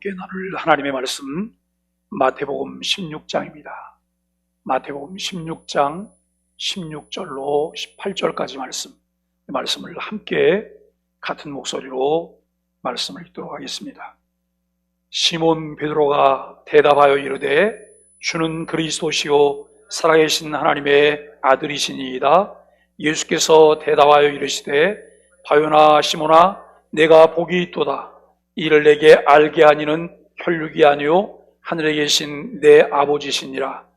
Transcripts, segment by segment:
함께 나눌 하나님의 말씀 마태복음 16장입니다. 마태복음 16장 16절로 18절까지 말씀을 함께 같은 목소리로 말씀을 읽도록 하겠습니다. 시몬 베드로가 대답하여 이르되 주는 그리스도시요 살아계신 하나님의 아들이시니이다. 예수께서 대답하여 이르시되 바요나 시몬아 내가 복이 있도다. 이를 내게 알게 하니는 혈육이 아니요 하늘에 계신 내 아버지시니라.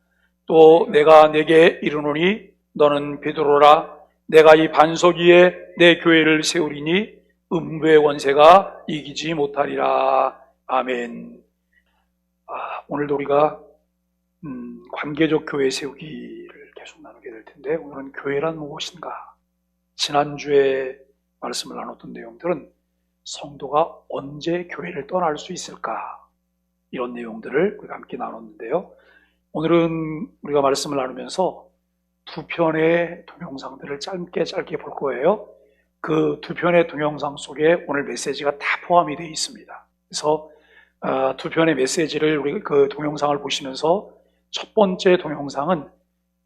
또 내가 내게 이르노니 너는 베드로라. 내가 이 반석 위에 내 교회를 세우리니 음부의 권세가 이기지 못하리라. 아멘. 오늘도 우리가 관계적 교회 세우기를 계속 나누게 될 텐데, 오늘은 교회란 무엇인가? 지난주에 말씀을 나눴던 내용들은 성도가 언제 교회를 떠날 수 있을까? 이런 내용들을 우리가 함께 나눴는데요. 오늘은 우리가 말씀을 나누면서 두 편의 동영상들을 짧게 볼 거예요. 그 두 편의 동영상 속에 오늘 메시지가 다 포함이 되어 있습니다. 그래서 두 편의 메시지를 우리 그 동영상을 보시면서 첫 번째 동영상은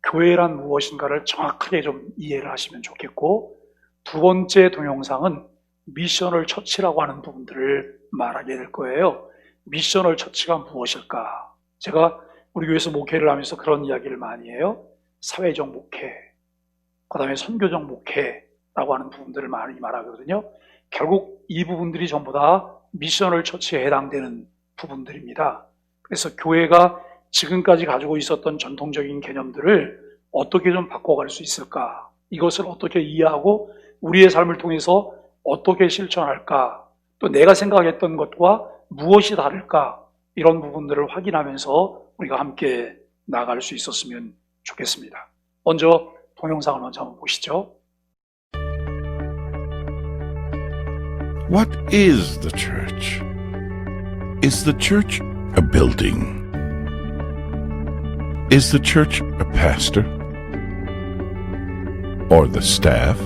교회란 무엇인가를 정확하게 좀 이해를 하시면 좋겠고, 두 번째 동영상은 미셔널 처치라고 하는 부분들을 말하게 될 거예요. 미셔널 처치가 무엇일까? 제가 우리 교회에서 목회를 하면서 그런 이야기를 많이 해요. 사회적 목회, 그 다음에 선교적 목회라고 하는 부분들을 많이 말하거든요. 결국 이 부분들이 전부 다 미셔널 처치에 해당되는 부분들입니다. 그래서 교회가 지금까지 가지고 있었던 전통적인 개념들을 어떻게 좀 바꿔갈 수 있을까? 이것을 어떻게 이해하고 우리의 삶을 통해서 어떻게 실천할까? 또 내가 생각했던 것과 무엇이 다를까? 이런 부분들을 확인하면서 우리가 함께 나아갈 수 있었으면 좋겠습니다. 먼저 동영상을 먼저 한번 보시죠. What is the church? Is the church a building? Is the church a pastor? Or the staff?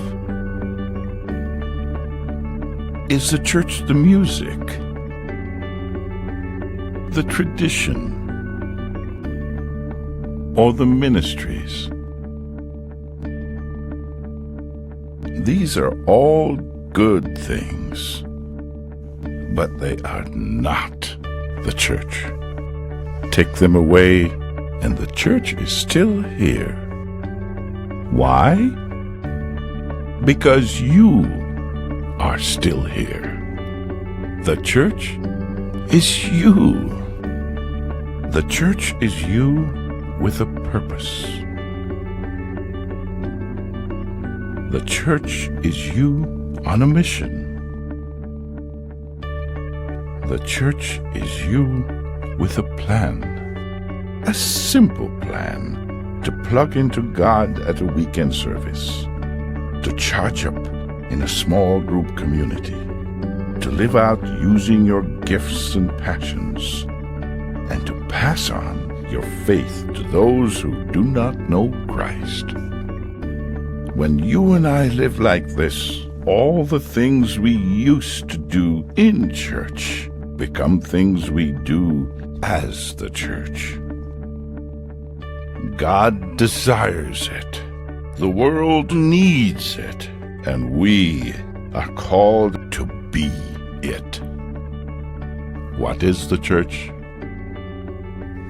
Is the church the music? The tradition? Or the ministries? These are all good things, but they are not the church. Take them away, and the church is still here. Why? Because you are still here. The church is you. The church is you with a purpose. The church is you on a mission. The church is you with a plan. A simple plan to plug into God at a weekend service, to charge up in a small group community, to live out using your gifts and passions, and to pass on your faith to those who do not know Christ. When you and I live like this, all the things we used to do in church become things we do as the church. God desires it. The world needs it. And we are called to be it. What is the church?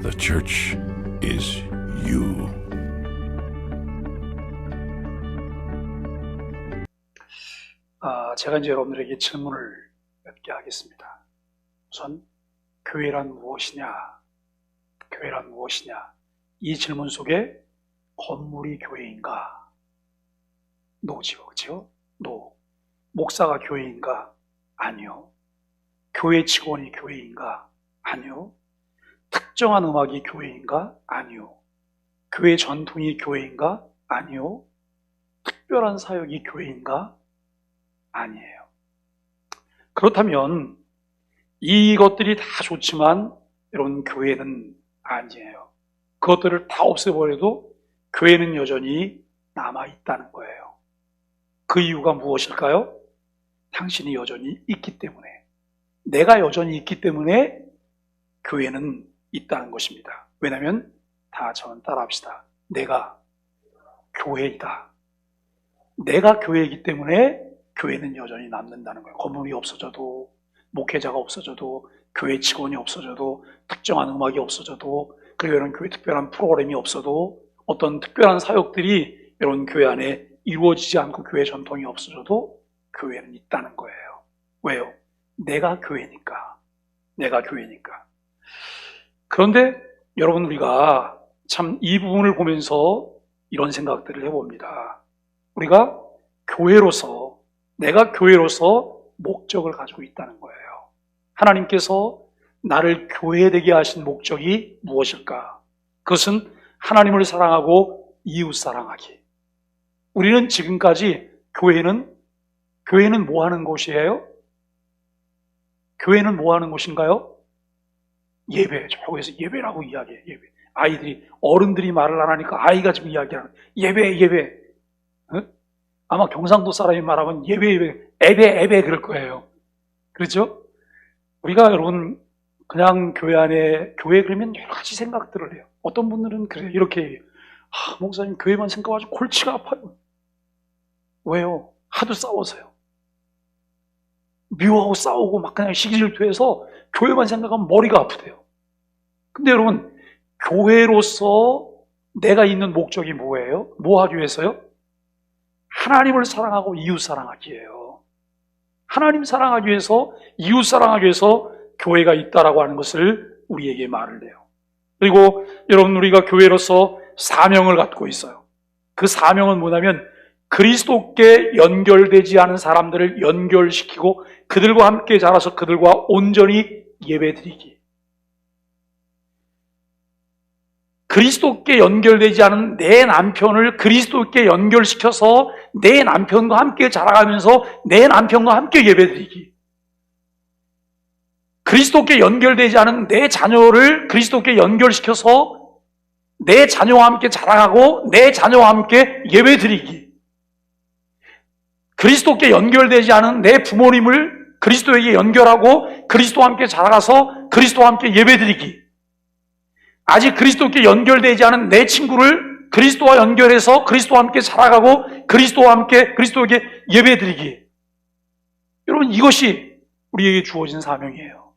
The church is you. 제가 이제 여러분들에게 질문을 몇 개 하겠습니다. 우선 교회란 무엇이냐? 교회란 무엇이냐? 이 질문 속에 건물이 교회인가? 노지요, 그렇죠? 노. 목사가 교회인가? 아니요. 교회 직원이 교회인가? 아니요. 특정한 음악이 교회인가? 아니요. 교회 전통이 교회인가? 아니요. 특별한 사역이 교회인가? 아니에요. 그렇다면 이것들이 다 좋지만 여러분, 교회는 아니에요. 그것들을 다 없애버려도 교회는 여전히 남아있다는 거예요. 그 이유가 무엇일까요? 당신이 여전히 있기 때문에, 내가 여전히 있기 때문에 교회는 있다는 것입니다. 왜냐하면 다 저는 따라합시다. 내가 교회이다. 내가 교회이기 때문에 교회는 여전히 남는다는 거예요. 건물이 없어져도, 목회자가 없어져도, 교회 직원이 없어져도, 특정한 음악이 없어져도, 그리고 이런 교회 특별한 프로그램이 없어도, 어떤 특별한 사역들이 이런 교회 안에 이루어지지 않고 교회 전통이 없어져도 교회는 있다는 거예요. 왜요? 내가 교회니까. 내가 교회니까. 그런데 여러분, 우리가 참 이 부분을 보면서 이런 생각들을 해봅니다. 우리가 교회로서, 내가 교회로서 목적을 가지고 있다는 거예요. 하나님께서 나를 교회되게 하신 목적이 무엇일까? 그것은 하나님을 사랑하고 이웃 사랑하기. 우리는 지금까지 교회는 뭐 하는 곳이에요? 교회는 뭐 하는 곳인가요? 예배. 저기서 예배라고 이야기해요. 예배. 아이들이, 어른들이 말을 안 하니까 아이가 지금 이야기하는 예배. 어? 아마 경상도 사람이 말하면 예배, 에베 그럴 거예요. 그렇죠? 우리가 여러분 그냥 교회 안에, 교회 그러면 여러 가지 생각들을 해요. 어떤 분들은 그래요. 이렇게 얘기해요. 목사님 교회만 생각하시고 골치가 아파요. 왜요? 하도 싸워서요. 미워하고 싸우고 막 그냥 시기질투해서 교회만 생각하면 머리가 아프대요. 근데 여러분, 교회로서 내가 있는 목적이 뭐예요? 뭐 하기 위해서요? 하나님을 사랑하고 이웃 사랑하기예요. 하나님 사랑하기 위해서, 이웃 사랑하기 위해서 교회가 있다라고 하는 것을 우리에게 말을 해요. 그리고 여러분, 우리가 교회로서 사명을 갖고 있어요. 그 사명은 뭐냐면 그리스도께 연결되지 않은 사람들을 연결시키고 그들과 함께 자라서 그들과 온전히 예배드리기. 그리스도께 연결되지 않은 내 남편을 그리스도께 연결시켜서 내 남편과 함께 자라가면서 내 남편과 함께 예배드리기. 그리스도께 연결되지 않은 내 자녀를 그리스도께 연결시켜서 내 자녀와 함께 자라가고 내 자녀와 함께 예배드리기. 그리스도께 연결되지 않은 내 부모님을 그리스도에게 연결하고 그리스도와 함께 자라가서 그리스도와 함께 예배드리기. 아직 그리스도께 연결되지 않은 내 친구를 그리스도와 연결해서 그리스도와 함께 자라가고 그리스도와 함께 그리스도에게 예배드리기. 여러분, 이것이 우리에게 주어진 사명이에요.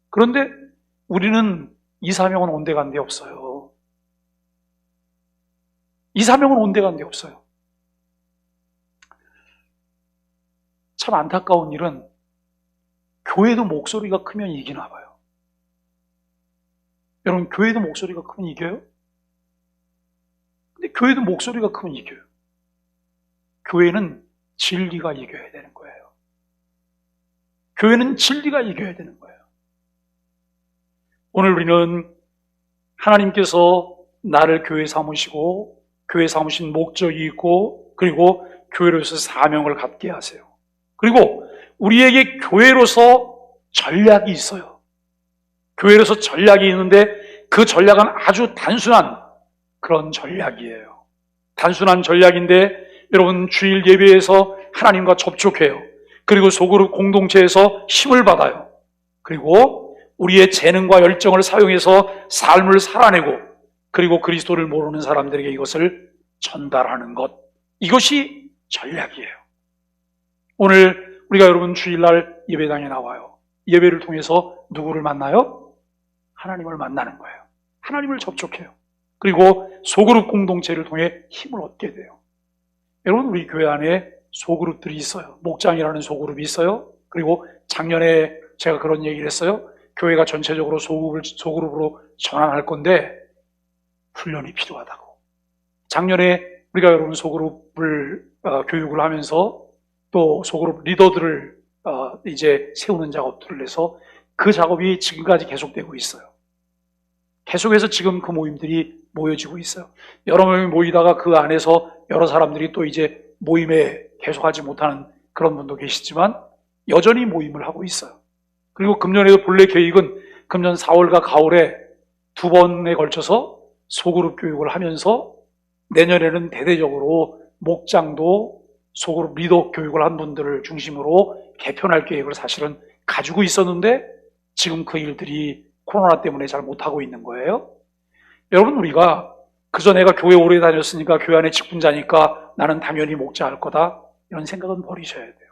그런데 우리는 이 사명은 온데간데 없어요. 이 사명은 온데간데 없어요. 참 안타까운 일은 교회도 목소리가 크면 이기나 봐요. 여러분, 교회도 목소리가 크면 이겨요? 근데 교회도 목소리가 크면 이겨요. 교회는 진리가 이겨야 되는 거예요. 교회는 진리가 이겨야 되는 거예요. 오늘 우리는 하나님께서 나를 교회 삼으시고 교회 삼으신 목적이 있고 그리고 교회로서 사명을 갖게 하세요. 그리고 우리에게 교회로서 전략이 있어요. 교회로서 전략이 있는데 그 전략은 아주 단순한 그런 전략이에요. 단순한 전략인데 여러분, 주일 예배에서 하나님과 접촉해요. 그리고 소그룹 공동체에서 힘을 받아요. 그리고 우리의 재능과 열정을 사용해서 삶을 살아내고 그리고 그리스도를 모르는 사람들에게 이것을 전달하는 것, 이것이 전략이에요. 오늘 우리가 여러분 주일날 예배당에 나와요. 예배를 통해서 누구를 만나요? 하나님을 만나는 거예요. 하나님을 접촉해요. 그리고 소그룹 공동체를 통해 힘을 얻게 돼요. 여러분, 우리 교회 안에 소그룹들이 있어요. 목장이라는 소그룹이 있어요. 그리고 작년에 제가 그런 얘기를 했어요. 교회가 전체적으로 소그룹으로 전환할 건데 훈련이 필요하다고. 작년에 우리가 여러분 소그룹을 교육을 하면서 또 소그룹 리더들을 이제 세우는 작업들을 해서 그 작업이 지금까지 계속되고 있어요. 계속해서 지금 그 모임들이 모여지고 있어요. 여러 명이 모이다가 그 안에서 여러 사람들이 또 이제 모임에 계속하지 못하는 그런 분도 계시지만 여전히 모임을 하고 있어요. 그리고 금년에도 본래 계획은 금년 4월과 가을에 2번에 걸쳐서 소그룹 교육을 하면서 내년에는 대대적으로 목장도 소그룹 리더 교육을 한 분들을 중심으로 개편할 계획을 사실은 가지고 있었는데 지금 그 일들이 코로나 때문에 잘 못하고 있는 거예요? 여러분, 우리가 그저 내가 교회 오래 다녔으니까 교회 안에 직분자니까 나는 당연히 목자할 거다, 이런 생각은 버리셔야 돼요.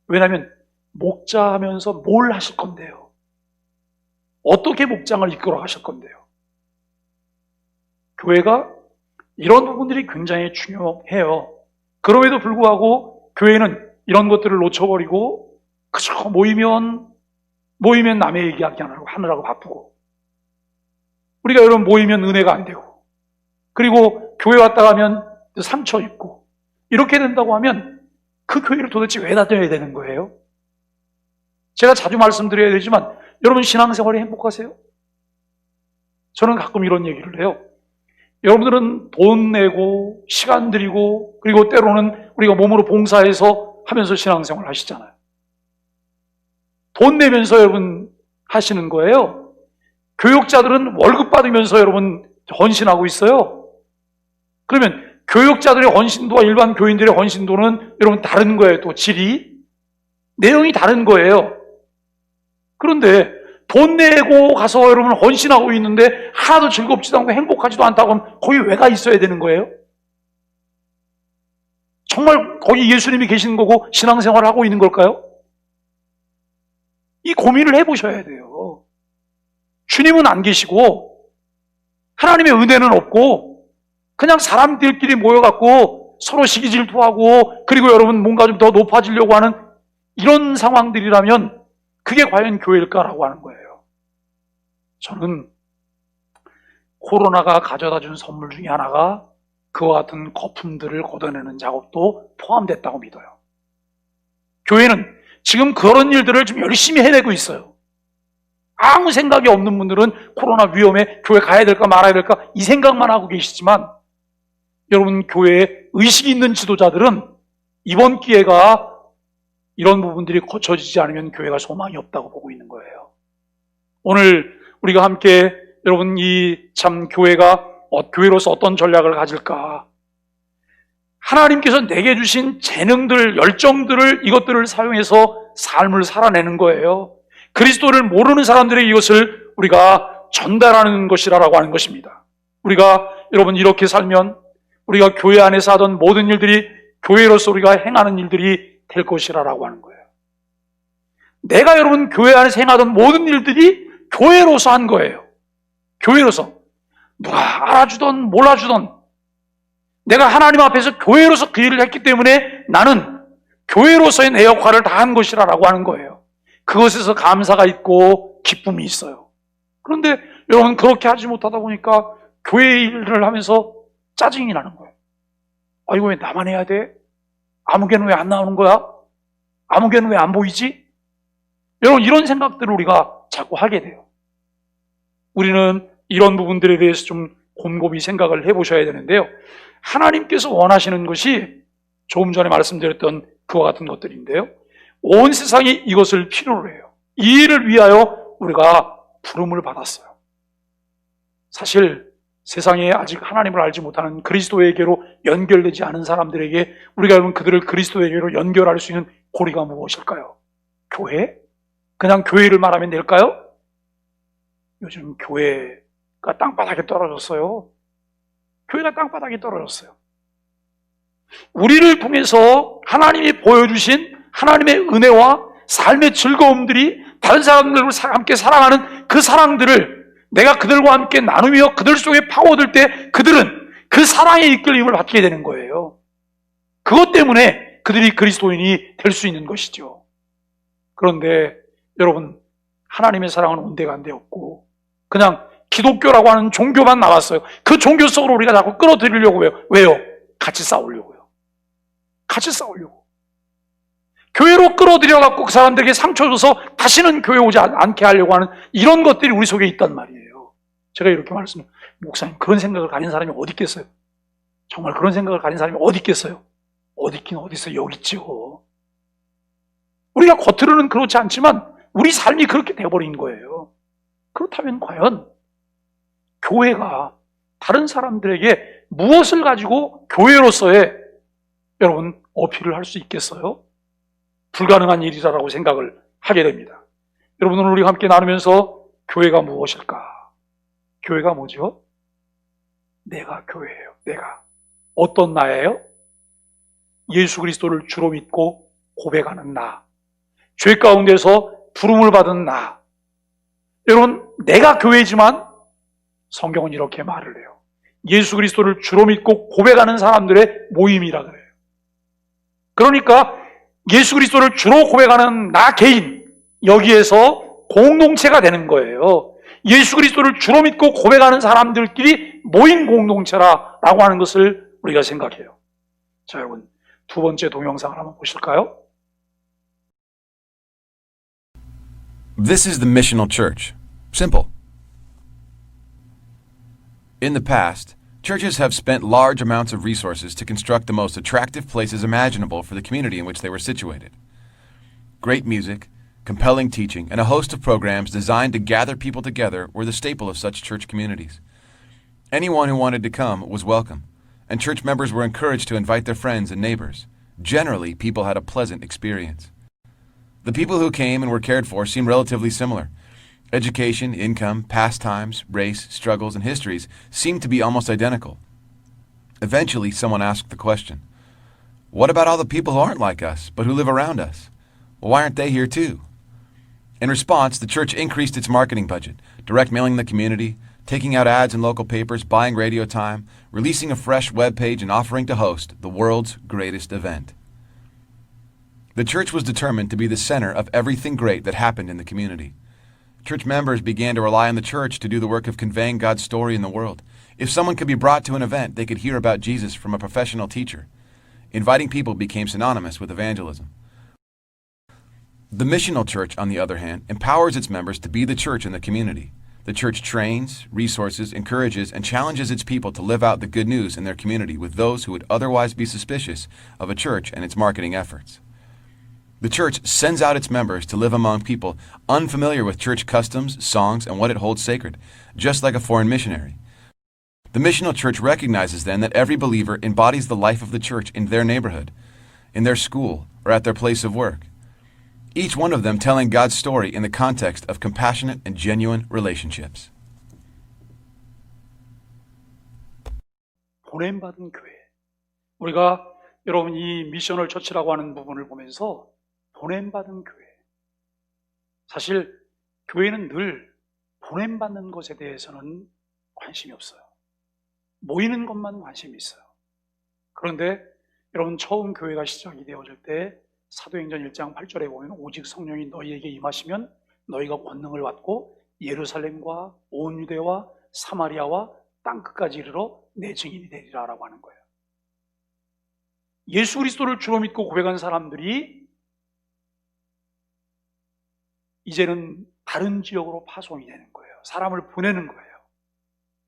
왜냐하면 목자 하면서 뭘 하실 건데요? 어떻게 목장을 이끌어 가실 건데요? 교회가 이런 부분들이 굉장히 중요해요. 그럼에도 불구하고 교회는 이런 것들을 놓쳐버리고 그저 모이면 남의 얘기하기 하느라고 바쁘고, 우리가 여러분 모이면 은혜가 안 되고, 그리고 교회 왔다 가면 상처 입고, 이렇게 된다고 하면 그 교회를 도대체 왜 다녀야 되는 거예요? 제가 자주 말씀드려야 되지만 여러분 신앙생활이 행복하세요? 저는 가끔 이런 얘기를 해요. 여러분들은 돈 내고 시간 들이고 그리고 때로는 우리가 몸으로 봉사해서 하면서 신앙생활 하시잖아요. 돈 내면서 여러분 하시는 거예요. 교육자들은 월급 받으면서 여러분 헌신하고 있어요. 그러면 교육자들의 헌신도와 일반 교인들의 헌신도는 여러분 다른 거예요. 또 질이, 내용이 다른 거예요. 그런데 돈 내고 가서 여러분 헌신하고 있는데 하나도 즐겁지도 않고 행복하지도 않다고 하면 거기 왜 가 있어야 되는 거예요? 정말 거기 예수님이 계시는 거고 신앙생활을 하고 있는 걸까요? 이 고민을 해보셔야 돼요. 주님은 안 계시고 하나님의 은혜는 없고 그냥 사람들끼리 모여갖고 서로 시기질투하고 그리고 여러분 뭔가 좀 더 높아지려고 하는 이런 상황들이라면 그게 과연 교회일까라고 하는 거예요. 저는 코로나가 가져다 준 선물 중에 하나가 그와 같은 거품들을 걷어내는 작업도 포함됐다고 믿어요. 교회는 지금 그런 일들을 좀 열심히 해내고 있어요. 아무 생각이 없는 분들은 코로나 위험해, 교회 가야 될까 말아야 될까 이 생각만 하고 계시지만, 여러분 교회에 의식이 있는 지도자들은 이번 기회가 이런 부분들이 고쳐지지 않으면 교회가 소망이 없다고 보고 있는 거예요. 오늘 우리가 함께 여러분 이 참 교회로서 어떤 전략을 가질까, 하나님께서 내게 주신 재능들, 열정들을, 이것들을 사용해서 삶을 살아내는 거예요. 그리스도를 모르는 사람들에게 이것을 우리가 전달하는 것이라고 하는 것입니다. 우리가 여러분 이렇게 살면 우리가 교회 안에서 하던 모든 일들이 교회로서 우리가 행하는 일들이 될 것이라고 하는 거예요. 내가 여러분 교회 안에서 행하던 모든 일들이 교회로서 한 거예요. 교회로서. 누가 알아주던 몰라주던 내가 하나님 앞에서 교회로서 그 일을 했기 때문에 나는 교회로서의 내 역할을 다 한 것이라고 하는 거예요. 그것에서 감사가 있고 기쁨이 있어요. 그런데 여러분 그렇게 하지 못하다 보니까 교회 일을 하면서 짜증이 나는 거예요. 아, 이거 왜 나만 해야 돼? 아무개는 왜 안 나오는 거야? 아무개는 왜 안 보이지? 여러분 이런 생각들을 우리가 자꾸 하게 돼요. 우리는 이런 부분들에 대해서 좀 곰곰이 생각을 해보셔야 되는데요. 하나님께서 원하시는 것이 조금 전에 말씀드렸던 그와 같은 것들인데요. 온 세상이 이것을 필요로 해요. 이 일을 위하여 우리가 부름을 받았어요. 사실 세상에 아직 하나님을 알지 못하는 그리스도에게로 연결되지 않은 사람들에게 우리가 여러분 그들을 그리스도에게로 연결할 수 있는 고리가 무엇일까요? 교회? 그냥 교회를 말하면 될까요? 요즘 교회가 땅바닥에 떨어졌어요. 교회가 땅바닥에 떨어졌어요. 우리를 통해서 하나님이 보여주신 하나님의 은혜와 삶의 즐거움들이 다른 사람들과 함께 사랑하는 그 사랑들을 내가 그들과 함께 나누며 그들 속에 파고들 때 그들은 그 사랑의 이끌림을 받게 되는 거예요. 그것 때문에 그들이 그리스도인이 될 수 있는 것이죠. 그런데 여러분 하나님의 사랑은 온데간데 없고 그냥 기독교라고 하는 종교만 나왔어요. 그 종교 속으로 우리가 자꾸 끌어들이려고 해요. 왜요? 같이 싸우려고요. 같이 싸우려고. 교회로 끌어들여갖고 그 사람들에게 상처 줘서 다시는 교회 오지 않게 하려고 하는 이런 것들이 우리 속에 있단 말이에요. 제가 이렇게 말씀을, 목사님 그런 생각을 가진 사람이 어디 있겠어요? 정말 그런 생각을 가진 사람이 어디 있겠어요? 어디 있긴 어디 있어요? 여기 있죠. 우리가 겉으로는 그렇지 않지만 우리 삶이 그렇게 돼버린 거예요. 그렇다면 과연 교회가 다른 사람들에게 무엇을 가지고 교회로서의 여러분 어필을 할 수 있겠어요? 불가능한 일이라고 생각을 하게 됩니다. 여러분 오늘 우리가 함께 나누면서 교회가 무엇일까? 교회가 뭐죠? 내가 교회예요. 내가. 어떤 나예요? 예수 그리스도를 주로 믿고 고백하는 나. 죄 가운데서 부름을 받은 나. 여러분, 내가 교회지만 성경은 이렇게 말을 해요. 예수 그리스도를 주로 믿고 고백하는 사람들의 모임이라 그래요. 그러니까 예수 그리스도를 주로 고백하는 나 개인, 여기에서 공동체가 되는 거예요. 예수 그리스도를 주로 믿고 고백하는 사람들끼리 모인 공동체라고 하는 것을 우리가 생각해요. 자, 여러분, 두 번째 동영상을 한번 보실까요? This is the missional church. Simple. In the past, churches have spent large amounts of resources to construct the most attractive places imaginable for the community in which they were situated. Great music, compelling teaching, and a host of programs designed to gather people together were the staple of such church communities. Anyone who wanted to come was welcome, and church members were encouraged to invite their friends and neighbors. Generally, people had a pleasant experience. The people who came and were cared for seemed relatively similar. Education, income, pastimes, race, struggles, and histories seemed to be almost identical. Eventually, someone asked the question, what about all the people who aren't like us, but who live around us? Well, why aren't they here too? In response, the church increased its marketing budget, direct mailing the community, taking out ads in local papers, buying radio time, releasing a fresh web page, and offering to host the world's greatest event. The church was determined to be the center of everything great that happened in the community. Church members began to rely on the church to do the work of conveying God's story in the world. If someone could be brought to an event, they could hear about Jesus from a professional teacher. Inviting people became synonymous with evangelism. The missional church, on the other hand, empowers its members to be the church in the community. The church trains, resources, encourages, and challenges its people to live out the good news in their community with those who would otherwise be suspicious of a church and its marketing efforts. The church sends out its members to live among people unfamiliar with church customs, songs, and what it holds sacred, just like a foreign missionary. The missional church recognizes then that every believer embodies the life of the church in their neighborhood, in their school, or at their place of work. Each one of them telling God's story in the context of compassionate and genuine relationships. 보냄받은 교회. 우리가 여러분 이 미셔널 처치라고 하는 부분을 보면서 보냄받은 교회. 사실 교회는 늘 보냄받는 것에 대해서는 관심이 없어요. 모이는 것만 관심이 있어요. 그런데 여러분 처음 교회가 시작이 되어질 때 사도행전 1장 8절에 보면 오직 성령이 너희에게 임하시면 너희가 권능을 받고 예루살렘과 온 유대와 사마리아와 땅끝까지 이르러 내 증인이 되리라 라고 하는 거예요. 예수 그리스도를 주로 믿고 고백한 사람들이 이제는 다른 지역으로 파송이 되는 거예요. 사람을 보내는 거예요.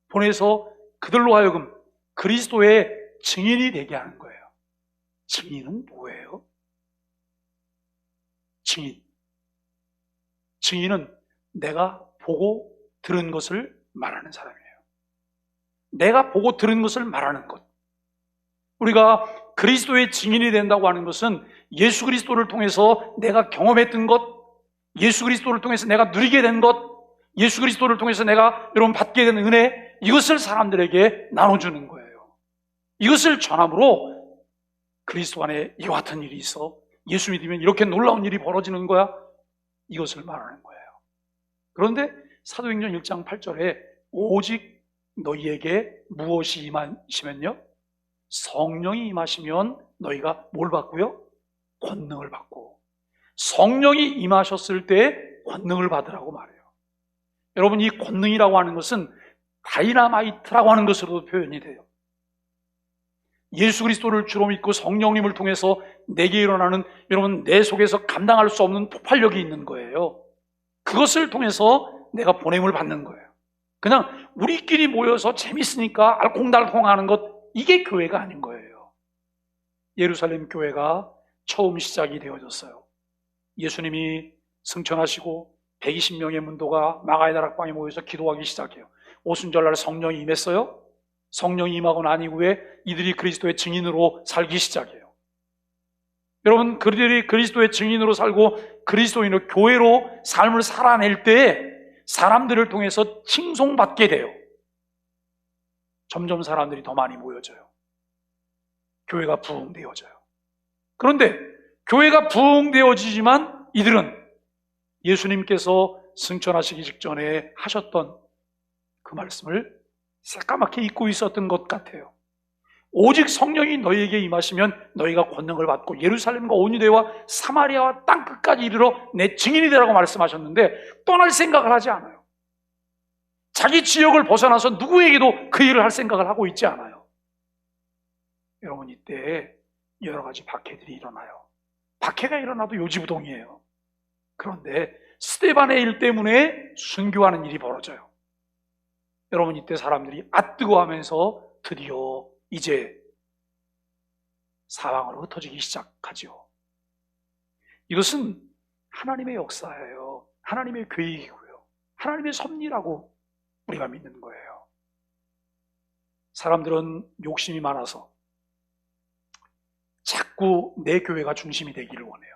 보내서 그들로 하여금 그리스도의 증인이 되게 하는 거예요. 증인은 뭐예요? 증인은 내가 보고 들은 것을 말하는 사람이에요. 내가 보고 들은 것을 말하는 것. 우리가 그리스도의 증인이 된다고 하는 것은 예수 그리스도를 통해서 내가 경험했던 것, 예수 그리스도를 통해서 내가 누리게 된 것, 예수 그리스도를 통해서 내가 여러분 받게 된 은혜, 이것을 사람들에게 나눠주는 거예요. 이것을 전함으로 그리스도 안에 이와 같은 일이 있어, 예수 믿으면 이렇게 놀라운 일이 벌어지는 거야, 이것을 말하는 거예요. 그런데 사도행전 1장 8절에 오직 너희에게 무엇이 임하시면요? 성령이 임하시면 너희가 뭘 받고요? 권능을 받고, 성령이 임하셨을 때 권능을 받으라고 말해요. 여러분 이 권능이라고 하는 것은 다이나마이트라고 하는 것으로도 표현이 돼요. 예수 그리스도를 주로 믿고 성령님을 통해서 내게 일어나는 여러분 내 속에서 감당할 수 없는 폭발력이 있는 거예요. 그것을 통해서 내가 보냄을 받는 거예요. 그냥 우리끼리 모여서 재밌으니까 알콩달콩 하는 것, 이게 교회가 아닌 거예요. 예루살렘 교회가 처음 시작이 되어졌어요. 예수님이 승천하시고 120명의 문도가 마가의 다락방에 모여서 기도하기 시작해요. 오순절날 성령이 임했어요. 성령이 임하고 난 이후에 이들이 그리스도의 증인으로 살기 시작해요. 여러분 그들이 그리스도의 증인으로 살고 그리스도인으로 교회로 삶을 살아낼 때 사람들을 통해서 칭송받게 돼요. 점점 사람들이 더 많이 모여져요. 교회가 부흥되어져요. 그런데 교회가 부흥되어지지만 이들은 예수님께서 승천하시기 직전에 하셨던 그 말씀을 새까맣게 잊고 있었던 것 같아요. 오직 성령이 너희에게 임하시면 너희가 권능을 받고 예루살렘과 온 유대와 사마리아와 땅 끝까지 이르러 내 증인이 되라고 말씀하셨는데 떠날 생각을 하지 않아요. 자기 지역을 벗어나서 누구에게도 그 일을 할 생각을 하고 있지 않아요. 여러분, 이때 여러 가지 박해들이 일어나요. 박해가 일어나도 요지부동이에요. 그런데 스데반의 일 때문에 순교하는 일이 벌어져요. 여러분, 이때 사람들이 앗뜨거하면서 드디어 이제 사방으로 흩어지기 시작하죠. 이것은 하나님의 역사예요. 하나님의 계획이고요. 하나님의 섭리라고 우리가 믿는 거예요. 사람들은 욕심이 많아서 자꾸 내 교회가 중심이 되기를 원해요.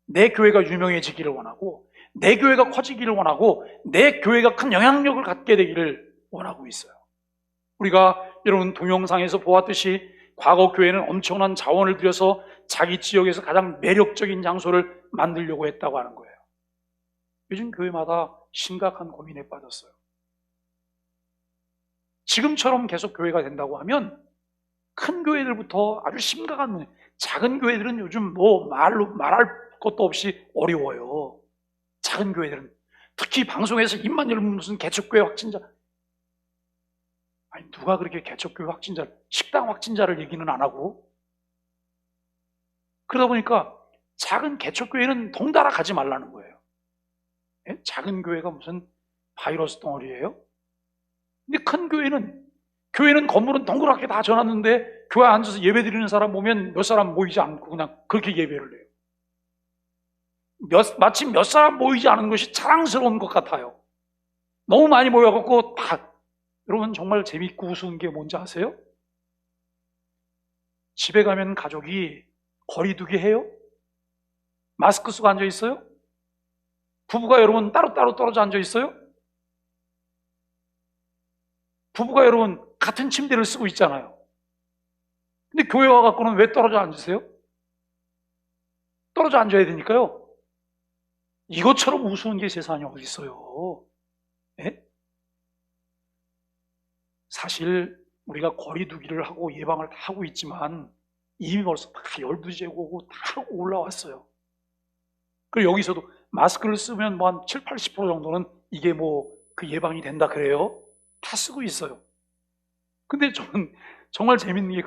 내 교회가 유명해지기를 원하고, 내 교회가 커지기를 원하고, 내 교회가 큰 영향력을 갖게 되기를 원하고 있어요. 우리가 여러분 동영상에서 보았듯이 과거 교회는 엄청난 자원을 들여서 자기 지역에서 가장 매력적인 장소를 만들려고 했다고 하는 거예요. 요즘 교회마다 심각한 고민에 빠졌어요. 지금처럼 계속 교회가 된다고 하면 큰 교회들부터 아주 심각한 문제, 작은 교회들은 요즘 말할 것도 없이 어려워요. 작은 교회들은 특히 방송에서 입만 열면 무슨 개척교회 확진자, 아니 누가 그렇게 개척교회 확진자, 식당 확진자를 얘기는 안 하고, 그러다 보니까 작은 개척교회는 덩달아 가지 말라는 거예요. 예? 작은 교회가 무슨 바이러스 덩어리예요? 근데 큰 교회는 건물은 동그랗게 다 져놨는데 교회 앉아서 예배 드리는 사람 보면 몇 사람 모이지 않고 그냥 그렇게 예배를 해요. 마치 몇 사람 모이지 않은 것이 자랑스러운 것 같아요. 너무 많이 모여갖고 여러분 정말 재밌고 우스운 게 뭔지 아세요? 집에 가면 가족이 거리두기 해요? 마스크 쓰고 앉아 있어요? 부부가 여러분 따로따로 떨어져 앉아 있어요? 부부가 여러분 같은 침대를 쓰고 있잖아요. 근데 교회 와갖고는 왜 떨어져 앉으세요? 떨어져 앉아야 되니까요. 이것처럼 우스운 게 세상에 어디 있어요? 예? 사실 우리가 거리두기를 하고 예방을 다 하고 있지만 이미 벌써 다 열두제고고 다 하고 올라왔어요. 그리고 여기서도 마스크를 쓰면 뭐 한 7, 80% 정도는 이게 뭐 그 예방이 된다 그래요. 다 쓰고 있어요. 근데 저는 정말 재밌는 게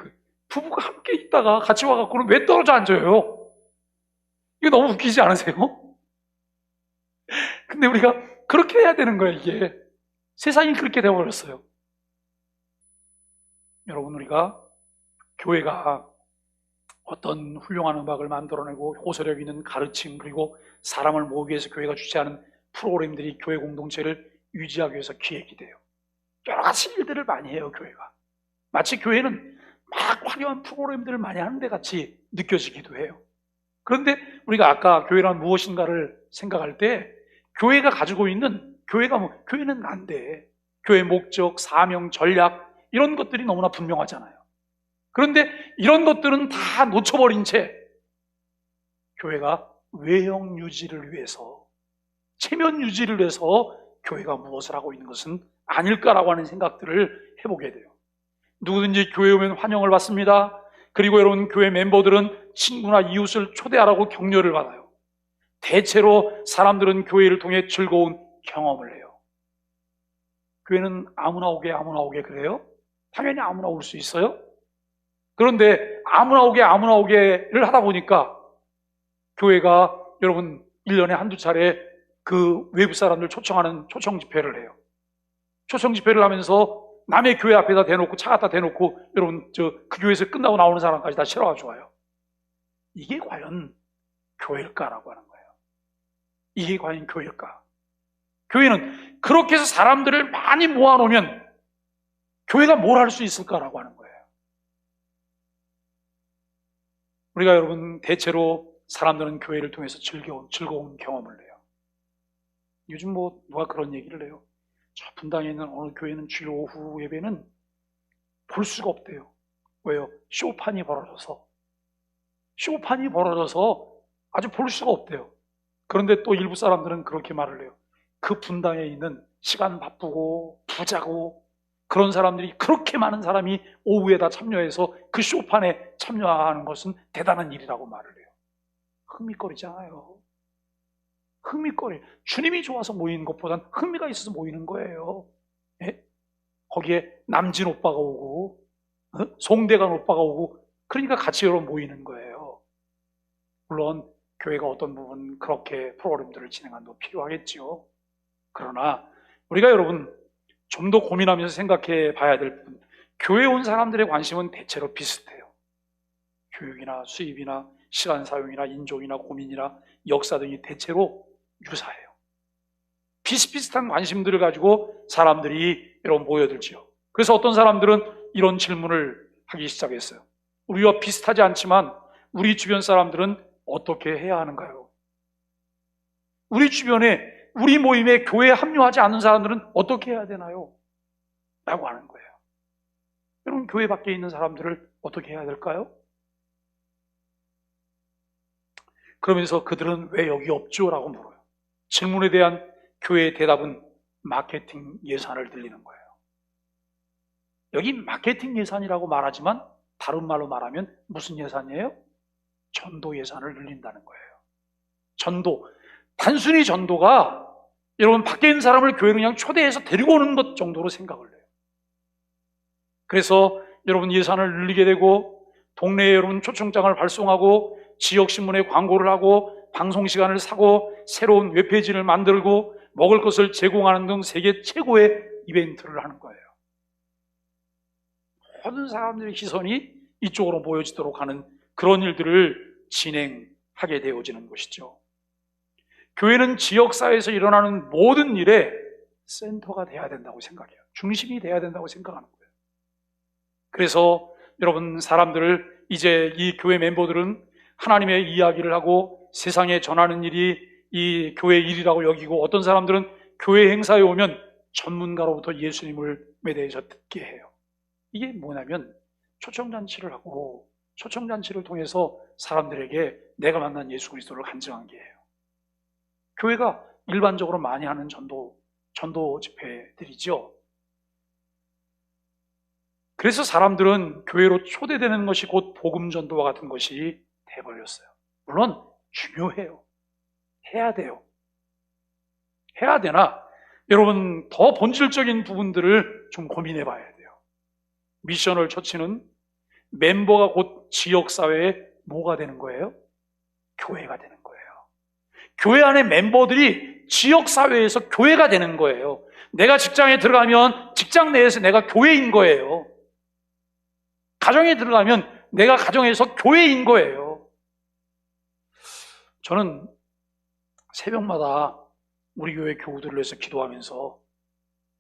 부부가 함께 있다가 같이 와갖고는 왜 떨어져 앉아요? 이거 너무 웃기지 않으세요? 근데 우리가 그렇게 해야 되는 거예요, 이게. 세상이 그렇게 되어버렸어요. 여러분, 우리가 교회가 어떤 훌륭한 음악을 만들어내고 호소력 있는 가르침, 그리고 사람을 모으기 위해서 교회가 주최하는 프로그램들이 교회 공동체를 유지하기 위해서 기획이 돼요. 여러 가지 일들을 많이 해요, 교회가. 마치 교회는 막 화려한 프로그램들을 많이 하는 데 같이 느껴지기도 해요. 그런데 우리가 아까 교회란 무엇인가를 생각할 때 교회가 가지고 있는, 교회는 안 돼. 교회의 목적, 사명, 전략 이런 것들이 너무나 분명하잖아요. 그런데 이런 것들은 다 놓쳐버린 채 교회가 외형 유지를 위해서, 체면 유지를 위해서 교회가 무엇을 하고 있는 것은 아닐까라고 하는 생각들을 해보게 돼요. 누구든지 교회 오면 환영을 받습니다. 그리고 여러분 교회 멤버들은 친구나 이웃을 초대하라고 격려를 받아요. 대체로 사람들은 교회를 통해 즐거운 경험을 해요. 교회는 아무나 오게 그래요? 당연히 아무나 올 수 있어요. 그런데 아무나 오게를 하다 보니까 교회가 여러분 1년에 한두 차례 그 외부 사람들 초청하는 초청 집회를 해요. 초청 집회를 하면서 남의 교회 앞에다 대놓고 차 갖다 대놓고 여러분 그 교회에서 끝나고 나오는 사람까지 다 실어가지고 와요. 이게 과연 교회일까라고 하는 거예요. 이게 과연 교회일까? 교회는 그렇게 해서 사람들을 많이 모아놓으면 교회가 뭘 할 수 있을까라고 하는 거예요. 우리가 여러분 대체로 사람들은 교회를 통해서 즐거운 경험을 해요. 요즘 뭐 누가 그런 얘기를 해요. 저 분당에 있는 어느 교회는 주일 오후 예배는 볼 수가 없대요. 왜요? 쇼판이 벌어져서. 쇼판이 벌어져서 아주 볼 수가 없대요. 그런데 또 일부 사람들은 그렇게 말을 해요. 그 분당에 있는 시간 바쁘고 부자고 그런 사람들이, 그렇게 많은 사람이 오후에 다 참여해서 그 쇼판에 참여하는 것은 대단한 일이라고 말을 해요. 흥미거리잖아요. 흥미거리. 주님이 좋아서 모이는 것보단 흥미가 있어서 모이는 거예요. 예? 거기에 남진 오빠가 오고 송대관 오빠가 오고, 그러니까 같이 여러 모이는 거예요. 물론 교회가 어떤 부분 그렇게 프로그램들을 진행하는 도 필요하겠죠. 그러나 우리가 여러분 좀 더 고민하면서 생각해 봐야 될 부분, 교회에 온 사람들의 관심은 대체로 비슷해요. 교육이나 수입이나 시간 사용이나 인종이나 고민이나 역사 등이 대체로 유사해요. 비슷비슷한 관심들을 가지고 사람들이 여러분 모여들지요. 그래서 어떤 사람들은 이런 질문을 하기 시작했어요. 우리와 비슷하지 않지만 우리 주변 사람들은 어떻게 해야 하는가요? 우리 주변에, 우리 모임에 교회에 합류하지 않는 사람들은 어떻게 해야 되나요? 라고 하는 거예요. 여러분, 교회 밖에 있는 사람들을 어떻게 해야 될까요? 그러면서 그들은 왜 여기 없죠? 라고 물어요. 질문에 대한 교회의 대답은 마케팅 예산을 들리는 거예요. 여기 마케팅 예산이라고 말하지만 다른 말로 말하면 무슨 예산이에요? 전도 예산을 늘린다는 거예요. 전도. 단순히 전도가 여러분 밖에 있는 사람을 교회로 그냥 초대해서 데리고 오는 것 정도로 생각을 해요. 그래서 여러분 예산을 늘리게 되고, 동네에 여러분 초청장을 발송하고 지역신문에 광고를 하고 방송 시간을 사고 새로운 웹페이지를 만들고 먹을 것을 제공하는 등 세계 최고의 이벤트를 하는 거예요. 모든 사람들의 시선이 이쪽으로 모여지도록 하는 그런 일들을 진행하게 되어지는 것이죠. 교회는 지역사회에서 일어나는 모든 일에 센터가 돼야 된다고 생각해요. 중심이 돼야 된다고 생각하는 거예요. 그래서 여러분, 사람들을, 이제 이 교회 멤버들은 하나님의 이야기를 하고 세상에 전하는 일이 이 교회 일이라고 여기고, 어떤 사람들은 교회 행사에 오면 전문가로부터 예수님을 대해서 듣게 해요. 이게 뭐냐면 초청잔치를 하고 초청잔치를 통해서 사람들에게 내가 만난 예수 그리스도를 간증한 게예요. 교회가 일반적으로 많이 하는 전도 집회들이죠. 그래서 사람들은 교회로 초대되는 것이 곧 복음 전도와 같은 것이 돼버렸어요. 물론 중요해요. 해야 돼요. 해야 되나 여러분, 더 본질적인 부분들을 좀 고민해 봐야 돼요. 미셔널 처치는 멤버가 곧 지역사회에 뭐가 되는 거예요? 교회가 되는 거예요. 교회 안에 멤버들이 지역사회에서 교회가 되는 거예요. 내가 직장에 들어가면 직장 내에서 내가 교회인 거예요. 가정에 들어가면 내가 가정에서 교회인 거예요. 저는 새벽마다 우리 교회 교우들을 위해서 기도하면서,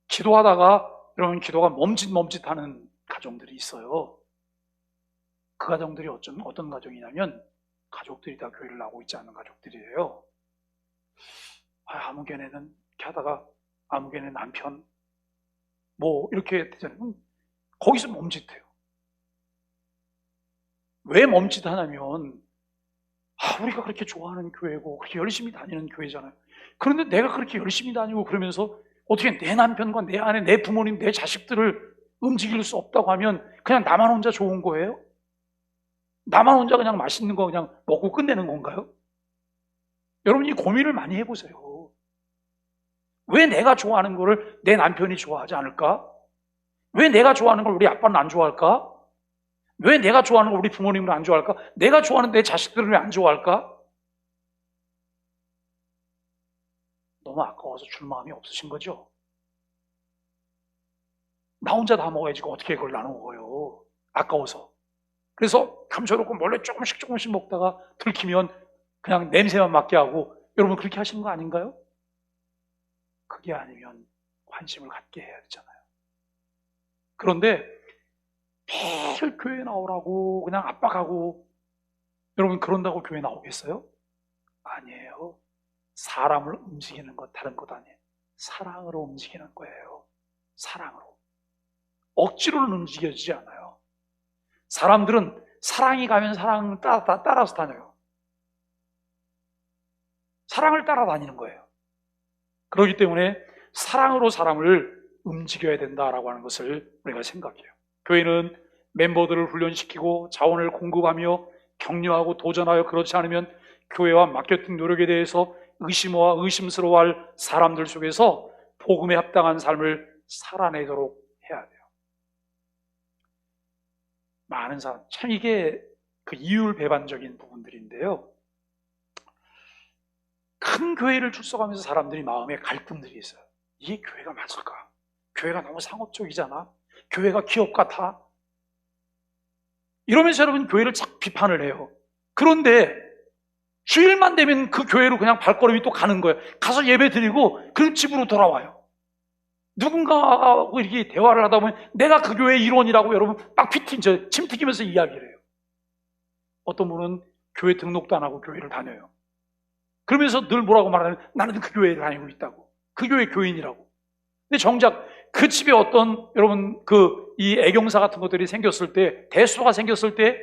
기도하다가 여러분 기도가 멈칫멈칫하는 가정들이 있어요. 그 가정들이 어떤 가정이냐면 가족들이 다 교회를 나오고 있지 않는 가족들이에요. 아무 걔네는 이렇게 하다가 아무 걔네 남편 뭐 이렇게 되잖아요. 거기서 멈칫해요. 왜 멈칫하냐면 우리가 그렇게 좋아하는 교회고 그렇게 열심히 다니는 교회잖아요. 그런데 내가 그렇게 열심히 다니고 그러면서 어떻게 내 남편과 내 아내, 내 부모님, 내 자식들을 움직일 수 없다고 하면 그냥 나만 혼자 좋은 거예요? 나만 혼자 그냥 맛있는 거 그냥 먹고 끝내는 건가요? 여러분이 고민을 많이 해보세요. 왜 내가 좋아하는 거를 내 남편이 좋아하지 않을까? 왜 내가 좋아하는 걸 우리 아빠는 안 좋아할까? 왜 내가 좋아하는 걸 우리 부모님은 안 좋아할까? 내가 좋아하는 내 자식들은 왜 안 좋아할까? 너무 아까워서 줄 마음이 없으신 거죠? 나 혼자 다 먹어야지 어떻게 그걸 나눠 먹어요? 아까워서. 그래서 감춰놓고 몰래 조금씩 먹다가 들키면 그냥 냄새만 맡게 하고, 여러분 그렇게 하시는 거 아닌가요? 그게 아니면 관심을 갖게 해야 되잖아요. 그런데 매일 교회 나오라고 그냥 압박하고, 여러분 그런다고 교회 나오겠어요? 아니에요. 사람을 움직이는 것 다른 것 아니에요. 사랑으로 움직이는 거예요. 사랑으로. 억지로는 움직여지지 않아요. 사람들은 사랑이 가면 사랑을 따라서 다녀요. 사랑을 따라다니는 거예요. 그렇기 때문에 사랑으로 사람을 움직여야 된다라고 하는 것을 우리가 생각해요. 교회는 멤버들을 훈련시키고 자원을 공급하며 격려하고 도전하여 그렇지 않으면 교회와 마케팅 노력에 대해서 의심과 의심스러워할 사람들 속에서 복음에 합당한 삶을 살아내도록 해야 돼요. 많은 사람, 참 이게 그 이율배반적인 부분들인데요. 큰 교회를 출석하면서 사람들이 마음에 갈등들이 있어요. 이게 교회가 맞을까? 교회가 너무 상업적이잖아. 교회가 기업 같아. 이러면서 여러분 교회를 착 비판을 해요. 그런데 주일만 되면 그 교회로 그냥 발걸음이 또 가는 거예요. 가서 예배 드리고 그리고 집으로 돌아와요. 누군가하고 이렇게 대화를 하다 보면 내가 그 교회의 일원이라고 여러분 막 침 튀기면서 이야기를 해요. 어떤 분은 교회 등록도 안 하고 교회를 다녀요. 그러면서 늘 뭐라고 말하냐면 나는 그 교회를 다니고 있다고. 그 교회 교인이라고. 근데 정작 그 집에 어떤 여러분 이 애경사 같은 것들이 생겼을 때, 대수가 생겼을 때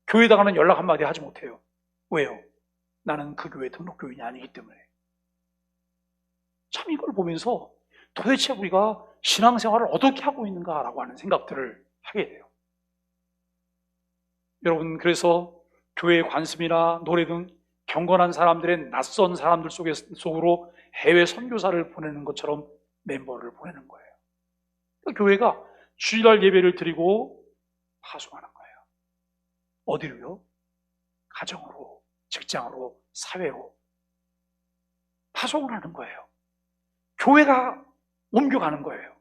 교회에다가는 연락 한마디 하지 못해요. 왜요? 나는 그 교회 등록 교인이 아니기 때문에. 참 이걸 보면서 도대체 우리가 신앙생활을 어떻게 하고 있는가라고 하는 생각들을 하게 돼요. 여러분, 그래서 교회의 관습이나 노래 등 경건한 사람들의 낯선 사람들 속으로 해외 선교사를 보내는 것처럼 멤버를 보내는 거예요. 그러니까 교회가 주일날 예배를 드리고 파송하는 거예요. 어디로요? 가정으로, 직장으로, 사회로 파송을 하는 거예요. 교회가 옮겨가는 거예요.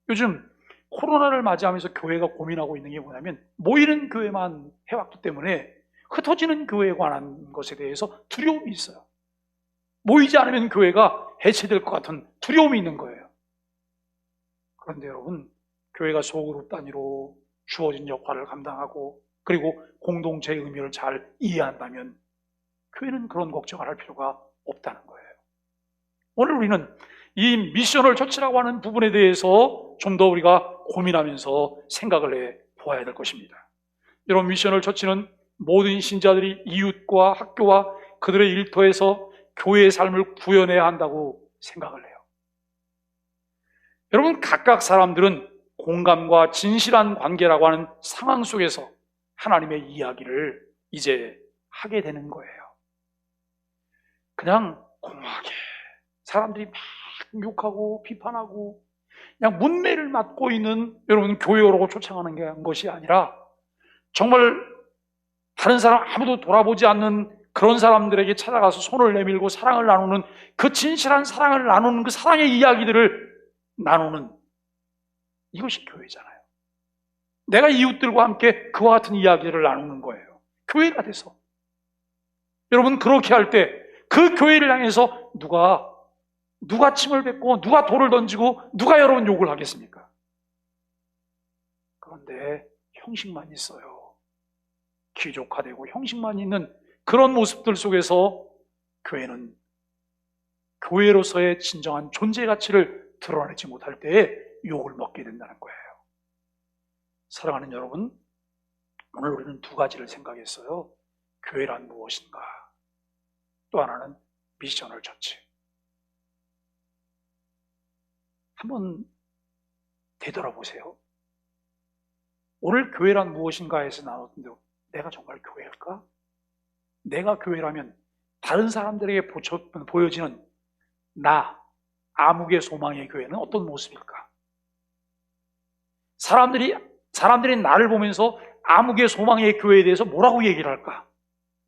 요즘 코로나를 맞이하면서 교회가 고민하고 있는 게 뭐냐면 모이는 교회만 해왔기 때문에 흩어지는 교회에 관한 것에 대해서 두려움이 있어요. 모이지 않으면 교회가 해체될 것 같은 두려움이 있는 거예요. 그런데 여러분, 교회가 소그룹 단위로 주어진 역할을 감당하고 그리고 공동체의 의미를 잘 이해한다면 교회는 그런 걱정을 할 필요가 없다는 거예요. 오늘 우리는 이 미셔널 처치라고 하는 부분에 대해서 좀 더 우리가 고민하면서 생각을 해 보아야 될 것입니다. 여러분, 미셔널 처치는 모든 신자들이 이웃과 학교와 그들의 일터에서 교회의 삶을 구현해야 한다고 생각을 해요. 여러분, 각각 사람들은 공감과 진실한 관계라고 하는 상황 속에서 하나님의 이야기를 이제 하게 되는 거예요. 그냥 공허하게 사람들이 막 욕하고 비판하고 그냥 문매를 맞고 있는 여러분 교회라고 초청하는 것이 아니라 정말 다른 사람 아무도 돌아보지 않는 그런 사람들에게 찾아가서 손을 내밀고 사랑을 나누는 그 진실한 사랑을 나누는 그 사랑의 이야기들을 나누는 이것이 교회잖아요. 내가 이웃들과 함께 그와 같은 이야기를 나누는 거예요. 교회가 돼서. 여러분, 그렇게 할 때 그 교회를 향해서 누가 침을 뱉고 누가 돌을 던지고 누가 여러분 욕을 하겠습니까? 그런데 형식만 있어요. 귀족화되고 형식만 있는 그런 모습들 속에서 교회는 교회로서의 진정한 존재 가치를 드러내지 못할 때에 욕을 먹게 된다는 거예요. 사랑하는 여러분, 오늘 우리는 두 가지를 생각했어요. 교회란 무엇인가? 또 하나는 미셔널 처치. 한번 되돌아보세요. 오늘 교회란 무엇인가 해서 나눴는데 내가 정말 교회일까? 내가 교회라면 다른 사람들에게 보여지는 암흑의 소망의 교회는 어떤 모습일까? 사람들이 나를 보면서 암흑의 소망의 교회에 대해서 뭐라고 얘기를 할까?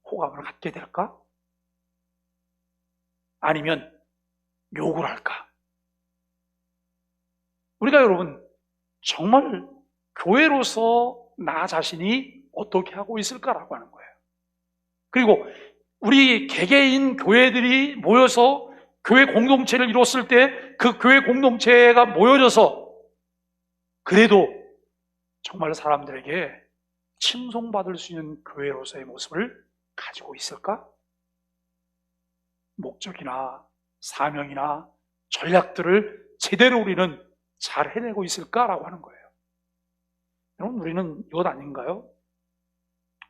호감을 갖게 될까? 아니면 욕을 할까? 우리가 여러분 정말 교회로서 나 자신이 어떻게 하고 있을까라고 하는 거예요. 그리고 우리 개개인 교회들이 모여서 교회 공동체를 이뤘을 때 그 교회 공동체가 모여져서 그래도 정말 사람들에게 칭송받을 수 있는 교회로서의 모습을 가지고 있을까? 목적이나 사명이나 전략들을 제대로 우리는 잘 해내고 있을까라고 하는 거예요. 여러분, 우리는 이것 아닌가요?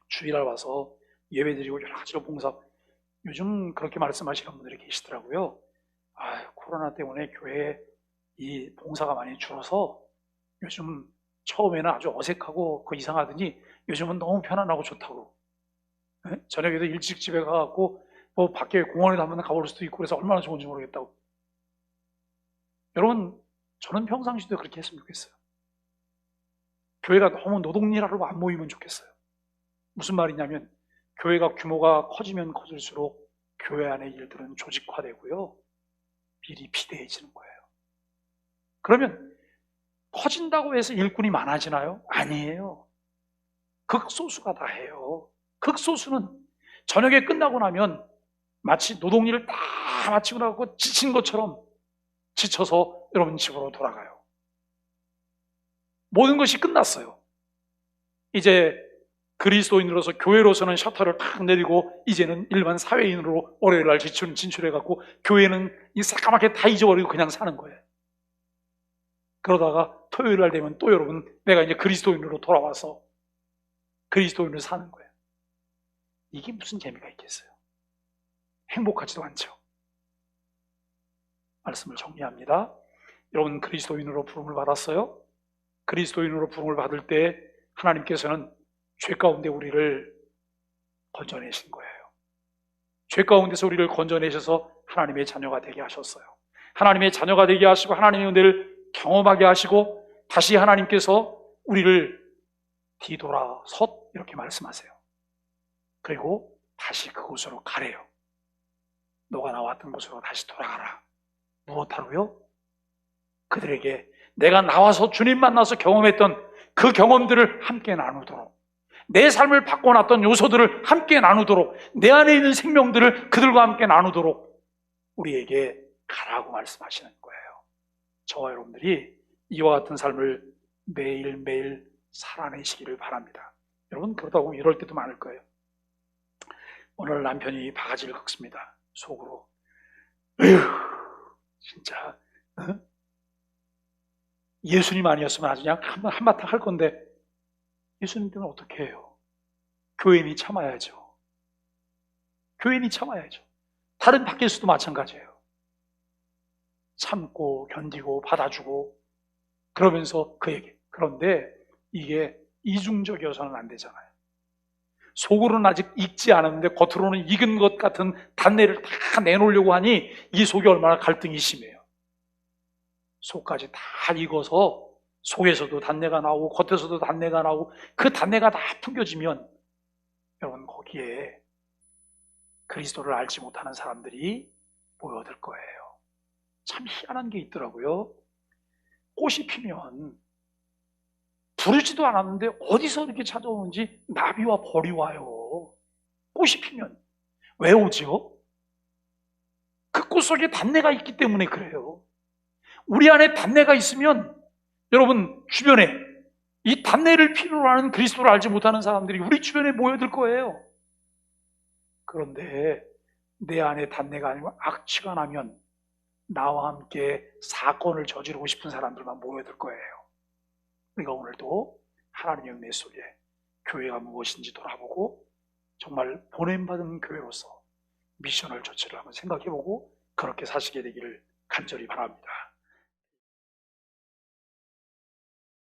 주일날 와서 예배드리고 여러 가지로 봉사, 요즘 그렇게 말씀하시는 분들이 계시더라고요. 코로나 때문에 교회에 이 봉사가 많이 줄어서 요즘 처음에는 아주 어색하고 이상하더니 요즘은 너무 편안하고 좋다고. 저녁에도 일찍 집에 가갖고 뭐 밖에 공원에도 한번 가볼 수도 있고 그래서 얼마나 좋은지 모르겠다고. 여러분, 저는 평상시도 그렇게 했으면 좋겠어요. 교회가 너무 노동일하러 안 모이면 좋겠어요. 무슨 말이냐면 교회가 규모가 커지면 커질수록 교회 안의 일들은 조직화되고요, 미리 비대해지는 거예요. 그러면 커진다고 해서 일꾼이 많아지나요? 아니에요. 극소수가 다 해요. 극소수는 저녁에 끝나고 나면 마치 노동일을 다 마치고 나고 지친 것처럼 지쳐서 여러분 집으로 돌아가요. 모든 것이 끝났어요. 이제 그리스도인으로서 교회로서는 셔터를 탁 내리고 이제는 일반 사회인으로 월요일날 진출해갖고 교회는 이 새까맣게 다 잊어버리고 그냥 사는 거예요. 그러다가 토요일날 되면 또 여러분 내가 이제 그리스도인으로 돌아와서 그리스도인으로 사는 거예요. 이게 무슨 재미가 있겠어요? 행복하지도 않죠. 말씀을 정리합니다. 여러분, 그리스도인으로 부름을 받았어요? 그리스도인으로 부름을 받을 때 하나님께서는 죄 가운데 우리를 건져내신 거예요. 죄 가운데서 우리를 건져내셔서 하나님의 자녀가 되게 하셨어요. 하나님의 자녀가 되게 하시고 하나님의 은혜를 경험하게 하시고 다시 하나님께서 우리를 뒤돌아섰 이렇게 말씀하세요. 그리고 다시 그곳으로 가래요. 너가 나왔던 곳으로 다시 돌아가라. 무엇하고요? 그들에게 내가 나와서 주님 만나서 경험했던 그 경험들을 함께 나누도록, 내 삶을 바꿔놨던 요소들을 함께 나누도록, 내 안에 있는 생명들을 그들과 함께 나누도록 우리에게 가라고 말씀하시는 거예요. 저와 여러분들이 이와 같은 삶을 매일매일 살아내시기를 바랍니다. 여러분, 그러다고 이럴 때도 많을 거예요. 오늘 남편이 바가지를 긁습니다. 속으로. 에휴, 진짜 예수님 아니었으면 아주 그냥 한바탕 할 건데 예수님 때문에 어떻게 해요? 교인이 참아야죠. 교인이 참아야죠. 다른 밖에서도 마찬가지예요. 참고 견디고 받아주고 그러면서 그에게. 그런데 이게 이중적이어서는 안 되잖아요. 속으로는 아직 익지 않았는데 겉으로는 익은 것 같은 단내를 다 내놓으려고 하니 이 속이 얼마나 갈등이 심해요. 속까지 다 익어서 속에서도 단내가 나오고 겉에서도 단내가 나오고 그 단내가 다 풍겨지면 여러분 거기에 그리스도를 알지 못하는 사람들이 모여들 거예요. 참 희한한 게 있더라고요. 꽃이 피면 부르지도 않았는데 어디서 이렇게 찾아오는지 나비와 벌이 와요. 꽃이 피면. 왜 오지요? 그 꽃 속에 단내가 있기 때문에 그래요. 우리 안에 단내가 있으면 여러분 주변에 이 단내를 필요로 하는 그리스도를 알지 못하는 사람들이 우리 주변에 모여들 거예요. 그런데 내 안에 단내가 아니고 악취가 나면 나와 함께 사건을 저지르고 싶은 사람들만 모여들 거예요. 우리가 오늘도 하나님의 은혜 속에 교회가 무엇인지 돌아보고 정말 보냄받은 교회로서 미션을 조치를 한번 생각해보고 그렇게 사시게 되기를 간절히 바랍니다.